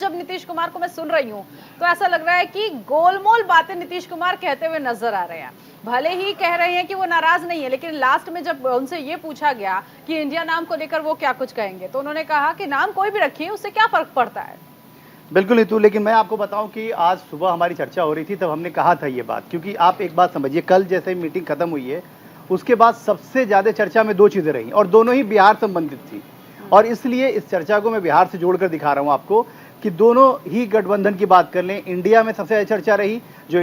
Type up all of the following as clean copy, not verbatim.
जब नीतीश कुमार को मैं सुन रही हूँ तो ऐसा लग रहा है कि गोलमोल बातें नीतीश कुमार कहते हुए नजर आ रहे हैं। भले ही कह रहे हैं कि वो नाराज नहीं है, लेकिन लास्ट में जब उनसे ये पूछा गया कि इंडिया नाम को लेकर वो क्या कुछ कहेंगे, तो उन्होंने कहा कि नाम कोई भी रखिए, उससे क्या फर्क पड़ता है। बिल्कुल नीतू, लेकिन मैं आपको बताऊं कि आज सुबह हमारी चर्चा हो रही थी, तब हमने कहा था ये बात, क्योंकि आप एक बात समझिए, कल जैसे मीटिंग खत्म हुई है उसके बाद सबसे ज्यादा चर्चा में दो चीजें रही और दोनों ही बिहार संबंधित थी। और इसलिए इस चर्चा को मैं बिहार से जोड़कर दिखा रहा हूं आपको कि दोनों ही गठबंधन की बात कर लें। इंडिया में सबसे ज्यादा चर्चा रही, जो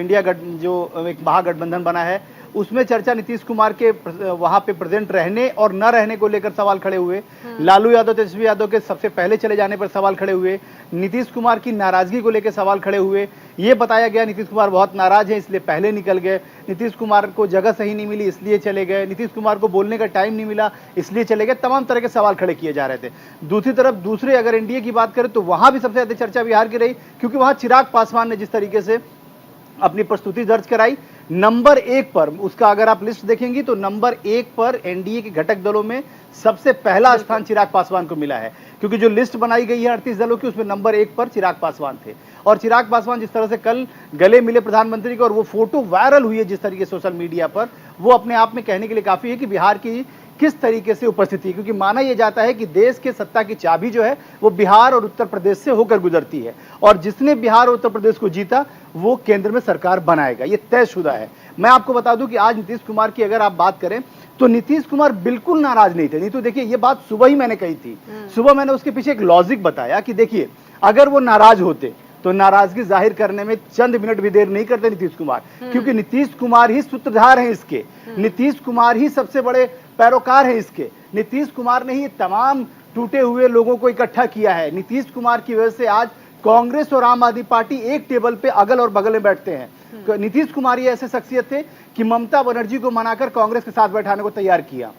एक महागठबंधन बना है, उसमें चर्चा नीतीश कुमार के वहां पे प्रेजेंट रहने और न रहने को लेकर सवाल खड़े हुए। लालू यादव, तेजस्वी यादव के सबसे पहले चले जाने पर सवाल खड़े हुए। नीतीश कुमार की नाराजगी को लेकर सवाल खड़े हुए। ये बताया गया नीतीश कुमार बहुत नाराज है इसलिए पहले निकल गए, नीतीश कुमार को जगह सही नहीं मिली इसलिए चले गए, नीतीश कुमार को बोलने का टाइम नहीं मिला इसलिए चले गए। तमाम तरह के सवाल खड़े किए जा रहे थे। दूसरी तरफ दूसरे अगर एनडीए की बात करें तो वहां भी सबसे ज्यादा चर्चा बिहार की रही, क्योंकि वहां चिराग पासवान ने जिस तरीके से अपनी प्रस्तुति दर्ज कराई, नंबर 1 पर उसका अगर आप लिस्ट देखेंगी तो नंबर 1 पर एनडीए के घटक दलों में सबसे पहला स्थान चिराग पासवान को मिला है, क्योंकि जो लिस्ट बनाई गई है 38 दलों की उसमें नंबर 1 पर चिराग पासवान थे। और चिराग पासवान जिस तरह से कल गले मिले प्रधानमंत्री को और वो फोटो वायरल हुई है जिस तरीके से सोशल मीडिया पर, वो अपने आप में कहने के लिए काफी है कि बिहार की किस तरीके से उपस्थिति, क्योंकि माना यह जाता है कि देश के सत्ता की चाबी जो है वो बिहार और उत्तर प्रदेश से होकर गुजरती है, और जिसने बिहार और उत्तर प्रदेश को जीता वो केंद्र में सरकार बनाएगा, ये तयशुदा है। मैं आपको बता दूं कि आज नीतीश कुमार की अगर आप बात करें तो नीतीश कुमार बिल्कुल नाराज नहीं थे। नीतू देखिए, ये बात सुबह ही मैंने कही थी, सुबह मैंने उसके पीछे एक लॉजिक बताया कि देखिए अगर वो नाराज होते तो नाराजगी जाहिर करने में चंद मिनट भी देर नहीं करते नीतीश कुमार, क्योंकि नीतीश कुमार ही सूत्रधार हैं इसके, नीतीश कुमार ही सबसे बड़े पैरोकार हैं इसके। नीतीश कुमार ने ही तमाम टूटे हुए लोगों को इकट्ठा किया है। नीतीश कुमार की वजह से आज कांग्रेस और आम आदमी पार्टी एक टेबल पे अगल और बगल में बैठते हैं। नीतीश कुमार ही ऐसे शख्सियत थे कि ममता बनर्जी को मनाकर कांग्रेस के साथ बैठाने को तैयार किया।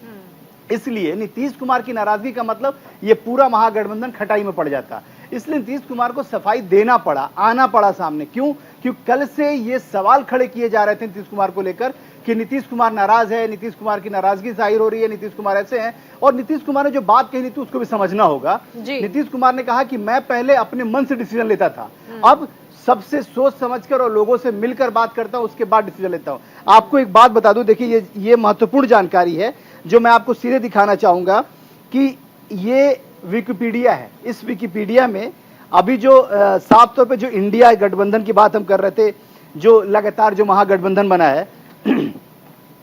इसलिए नीतीश कुमार की नाराजगी का मतलब ये पूरा महागठबंधन खटाई में पड़ जाता। इसलिए नीतीश कुमार को सफाई देना पड़ा, आना पड़ा सामने। क्यों? क्योंकि कल से ये सवाल खड़े किए जा रहे थे नीतीश कुमार को लेकर कि नीतीश कुमार नाराज है, नीतीश कुमार की नाराजगी जाहिर हो रही है, नीतीश कुमार ऐसे हैं। और नीतीश कुमार ने जो बात कही नीतू उसको भी समझना होगा। नीतीश कुमार ने कहा कि मैं पहले अपने मन से डिसीजन लेता था, अब सबसे सोच समझकर और लोगों से मिलकर बात करता हूं, उसके बाद डिसीजन लेता हूं। आपको एक बात बता दूं, देखिए ये महत्वपूर्ण जानकारी है जो मैं आपको सीधे दिखाना चाहूंगा कि ये विकिपीडिया है। इस विकिपीडिया में अभी जो साफ तौर पे जो इंडिया गठबंधन की बात हम कर रहे थे, जो लगातार जो महागठबंधन बना है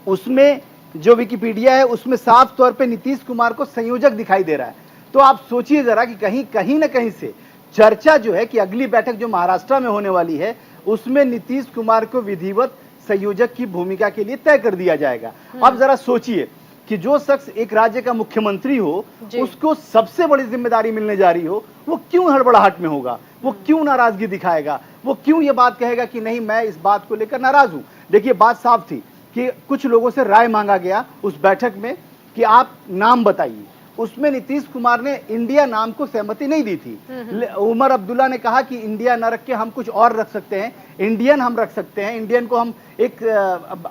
उसमें जो विकिपीडिया है उसमें साफ तौर पे नीतीश कुमार को संयोजक दिखाई दे रहा है। तो आप सोचिए जरा कि कहीं ना कहीं से चर्चा जो है कि अगली बैठक जो महाराष्ट्र में होने वाली है उसमें नीतीश कुमार को विधिवत संयोजक की भूमिका के लिए तय कर दिया जाएगा। अब जरा सोचिए कि जो शख्स एक राज्य का मुख्यमंत्री हो उसको सबसे बड़ी जिम्मेदारी मिलने जा रही हो, वो क्यों हड़बड़ाहट में होगा, वो क्यों नाराजगी दिखाएगा, वो क्यों ये बात कहेगा कि नहीं मैं इस बात को लेकर नाराज हूं। देखिए बात साफ थी कि कुछ लोगों से राय मांगा गया उस बैठक में कि आप नाम बताइए। उसमें नीतीश कुमार ने इंडिया नाम को सहमति नहीं दी थी। उमर अब्दुल्ला ने कहा कि इंडिया न रख के हम कुछ और रख सकते हैं, इंडियन हम रख सकते हैं, इंडियन को हम एक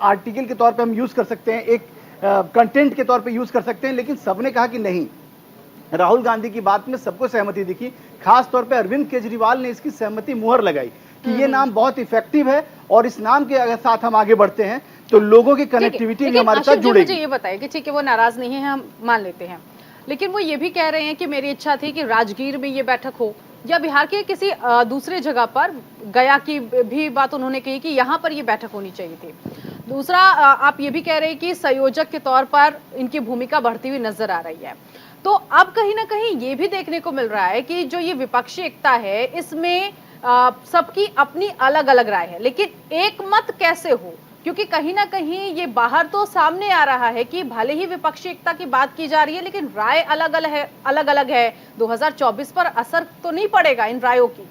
आर्टिकल के तौर पे हम यूज कर सकते हैं, एक कंटेंट के तौर पे यूज कर सकते हैं। लेकिन सबने कहा कि नहीं। राहुल गांधी की बात में सबको सहमति दिखी, खास तौर पे अरविंद केजरीवाल ने इसकी सहमति मुहर लगाई कि ये नाम बहुत इफेक्टिव है और इस नाम के अगर साथ हम आगे बढ़ते हैं तो लोगों की कनेक्टिविटी भी हमारे साथ जुड़ेगी। मुझे ये बताइए कि ठीक है वो नाराज नहीं है, हम मान लेते हैं, लेकिन वो ये भी कह रहे हैं कि मेरी इच्छा थी कि राजगीर में ये बैठक हो या बिहार के किसी दूसरे जगह पर, गया की भी बात उन्होंने कही कि यहाँ पर ये बैठक होनी चाहिए थी। दूसरा आप ये भी कह रहे हैं कि संयोजक के तौर पर इनकी भूमिका बढ़ती हुई नजर आ रही है। तो अब कहीं ना कहीं ये भी देखने को मिल रहा है कि जो ये विपक्षी एकता है इसमें सबकी अपनी अलग अलग राय है, लेकिन एक मत कैसे हो, क्योंकि कहीं ना कहीं ये बाहर तो सामने आ रहा है कि भले ही विपक्षी एकता की बात की जा रही है लेकिन राय अलग अलग है। 2024 पर असर तो नहीं पड़ेगा इन रायों की?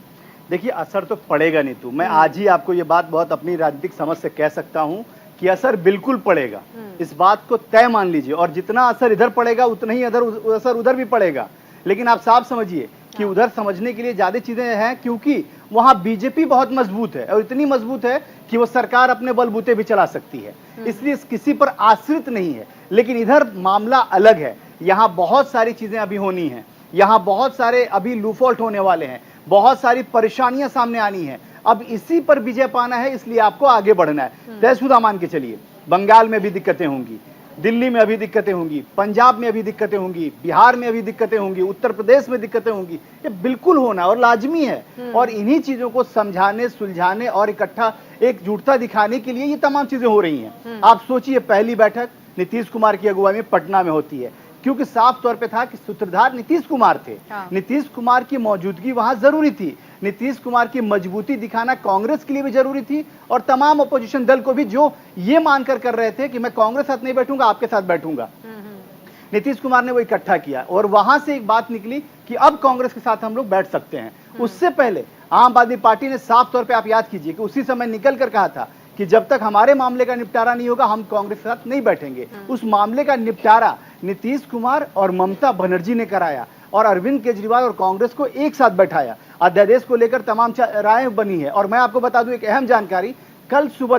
देखिए असर तो पड़ेगा नहीं। तू मैं आज ही आपको ये बात बहुत अपनी राजनीतिक समझ से कह सकता हूँ कि असर बिल्कुल पड़ेगा। इस बात को तय मान लीजिए, और जितना असर इधर पड़ेगा उतना ही असर उधर भी पड़ेगा। लेकिन आप साफ समझिए कि उधर समझने के लिए ज्यादा चीजें हैं, क्योंकि वहां बीजेपी बहुत मजबूत है और इतनी मजबूत है कि वो सरकार अपने बलबूते भी चला सकती है, इसलिए किसी पर आश्रित नहीं है। लेकिन इधर मामला अलग है, यहाँ बहुत सारी चीजें अभी होनी है, यहाँ बहुत सारे अभी लूफॉल्ट होने वाले हैं। बहुत सारी परेशानियां सामने आनी है। अब इसी पर विजय पाना है, इसलिए आपको आगे बढ़ना है। तयशुदा मान के चलिए, बंगाल में भी दिक्कतें होंगी, दिल्ली में अभी दिक्कतें होंगी, पंजाब में अभी दिक्कतें होंगी, बिहार में अभी दिक्कतें होंगी, उत्तर प्रदेश में दिक्कतें होंगी। ये बिल्कुल होना और लाजमी है। और इन्हीं चीजों को समझाने, सुलझाने और इकट्ठा एकजुटता दिखाने के लिए ये तमाम चीजें हो रही हैं। आप सोचिए, पहली बैठक नीतीश कुमार की अगुवाई में पटना में होती है, क्योंकि साफ तौर पे था कि सूत्रधार नीतीश कुमार थे। नीतीश कुमार की मौजूदगी वहां जरूरी थी। नीतीश कुमार की मजबूती दिखाना कांग्रेस के लिए भी जरूरी थी और तमाम अपोजिशन दल को भी, जो ये मानकर कर रहे थे कि मैं कांग्रेस साथ नहीं बैठूंगा, आपके साथ बैठूंगा। नीतीश कुमार ने वो इकट्ठा किया और वहां से एक बात निकली कि अब कांग्रेस के साथ हम लोग बैठ सकते हैं। उससे पहले आम आदमी पार्टी ने साफ तौर पे, आप याद कीजिए कि उसी समय निकल कर कहा था कि जब तक हमारे मामले का निपटारा नहीं होगा हम कांग्रेस के साथ नहीं बैठेंगे। उस मामले का निपटारा नीतीश कुमार और ममता बनर्जी ने कराया और अरविंद केजरीवाल और कांग्रेस को एक साथ बैठाया। अध्यादेश को लेकर तमाम राय बनी है। और मैं आपको बता दूं एक अहम जानकारी, कल सुबह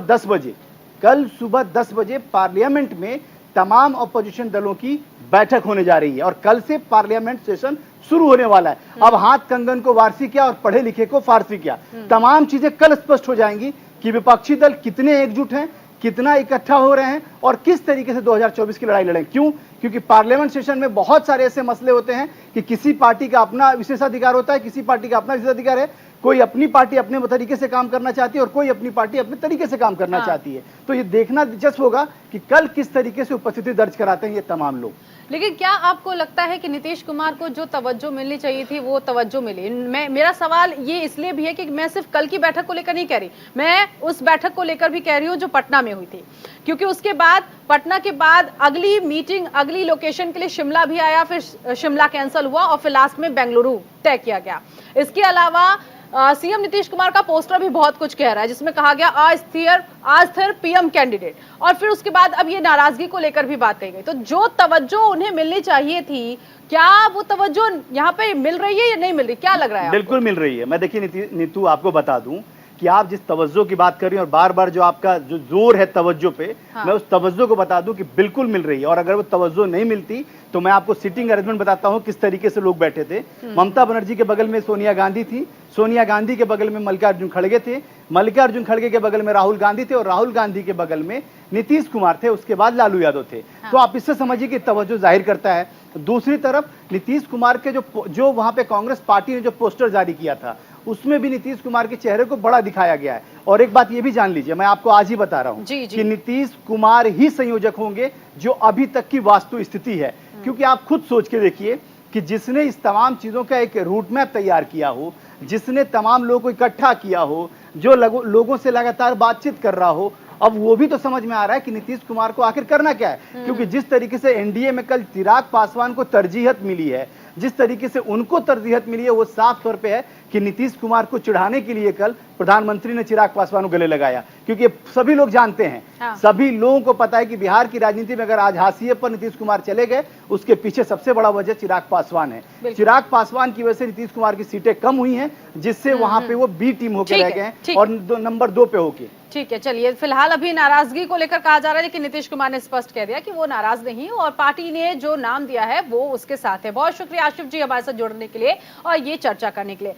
10 बजे पार्लियामेंट में तमाम अपोजिशन दलों की बैठक होने जा रही है और कल से पार्लियामेंट सेशन शुरू होने वाला है। अब हाथ कंगन को वारसी किया और पढ़े लिखे को फारसी किया। तमाम चीजें कल स्पष्ट हो जाएंगी कि विपक्षी दल कितने एकजुट हैं, कितना इकट्ठा हो रहे हैं और किस तरीके से 2024 की लड़ाई लड़ें। क्यों? क्योंकि पार्लियामेंट सेशन में बहुत सारे ऐसे मसले होते हैं कि किसी पार्टी का अपना विशेषाधिकार होता है, किसी पार्टी का अपना विशेषाधिकार है। कोई अपनी पार्टी अपने तरीके से काम करना चाहती है और कोई अपनी पार्टी अपने तरीके से काम करना चाहती है। तो ये देखना दिलचस्प होगा कि कल किस तरीके से उपस्थिति दर्ज कराते हैं ये तमाम लोग। लेकिन क्या आपको लगता है कि नीतीश कुमार को जो तवज्जो मिलनी चाहिए थी वो तवज्जो मिली? मेरा सवाल ये इसलिए भी है कि मैं सिर्फ कल की बैठक को लेकर नहीं कह रही, मैं उस बैठक को लेकर भी कह रही हूँ जो पटना में हुई थी, क्योंकि उसके बाद पटना के बाद अगली मीटिंग, अगली लोकेशन के लिए शिमला भी आया, फिर शिमला कैंसिल हुआ और फिर लास्ट में बेंगलुरु तय किया गया। इसके अलावा सीएम नीतीश कुमार का पोस्टर भी बहुत कुछ कह रहा है, जिसमें कहा गया अस्थिर पीएम कैंडिडेट, और फिर उसके बाद अब ये नाराजगी को लेकर भी बात कही गई। तो जो तवज्जो उन्हें मिलनी चाहिए थी, क्या वो तवज्जो यहाँ पे मिल रही है या नहीं मिल रही? क्या लग रहा है? बिल्कुल मिल रही है। मैं देखिए नीतू, आपको बता दूं कि आप जिस तवज्जो की बात कर रही हैं और बार बार जो आपका जो जोर है तवज्जो पे, मैं उस तवज्जो को बता दूं कि बिल्कुल मिल रही है। और अगर वो तवज्जो नहीं मिलती तो मैं आपको सीटिंग अरेंजमेंट बताता हूं किस तरीके से लोग बैठे थे। ममता बनर्जी के बगल में सोनिया गांधी थी, सोनिया गांधी के बगल में मल्लिकार्जुन खड़गे थे, मल्लिकार्जुन खड़गे के बगल में राहुल गांधी थे और राहुल गांधी के बगल में नीतीश कुमार थे, उसके बाद लालू यादव थे। तो आप इससे समझिए कि तवज्जो जाहिर करता है। दूसरी तरफ नीतीश कुमार के जो वहां पे कांग्रेस पार्टी ने जो पोस्टर जारी किया था, उसमें भी नीतीश कुमार के चेहरे को बड़ा दिखाया गया है। और एक बात ये भी जान लीजिए, मैं आपको आज ही बता रहा हूं कि नीतीश कुमार ही संयोजक होंगे जो अभी तक की वास्तु स्थिति है। क्योंकि आप खुद सोच के देखिए कि जिसने इस तमाम चीजों का एक रूट मैप तैयार किया हो, जिसने तमाम लोगों को इकट्ठा किया हो, जो लोगों से लगातार बातचीत कर रहा हो, अब वो भी तो समझ में आ रहा है कि नीतीश कुमार को आखिर करना क्या है। क्योंकि जिस तरीके से एनडीए में कल चिराग पासवान को तरजीहत मिली है, जिस तरीके से उनको तरजीहत मिली है, वो साफ तौर पे है कि नीतीश कुमार को चिढ़ाने के लिए कल प्रधानमंत्री ने चिराग पासवान को गले लगाया। क्योंकि सभी लोग जानते हैं, सभी लोगों को पता है कि बिहार की राजनीति में अगर आज हाशिए पर नीतीश कुमार चले गए, उसके पीछे सबसे बड़ा वजह चिराग पासवान है। चिराग पासवान की वजह से नीतीश कुमार की सीटें कम हुई हैं, जिससे वहां पे वो बी टीम होकर रह गए हैं और नंबर 2 पे होके। ठीक है, चलिए, फिलहाल अभी नाराजगी को लेकर कहा जा रहा है, लेकिन नीतीश कुमार ने स्पष्ट कह दिया कि वो नाराज नहीं और पार्टी ने जो नाम दिया है वो उसके साथ है। बहुत शुक्रिया आशिफ जी हमारे साथ जुड़ने के लिए और ये चर्चा करने के लिए।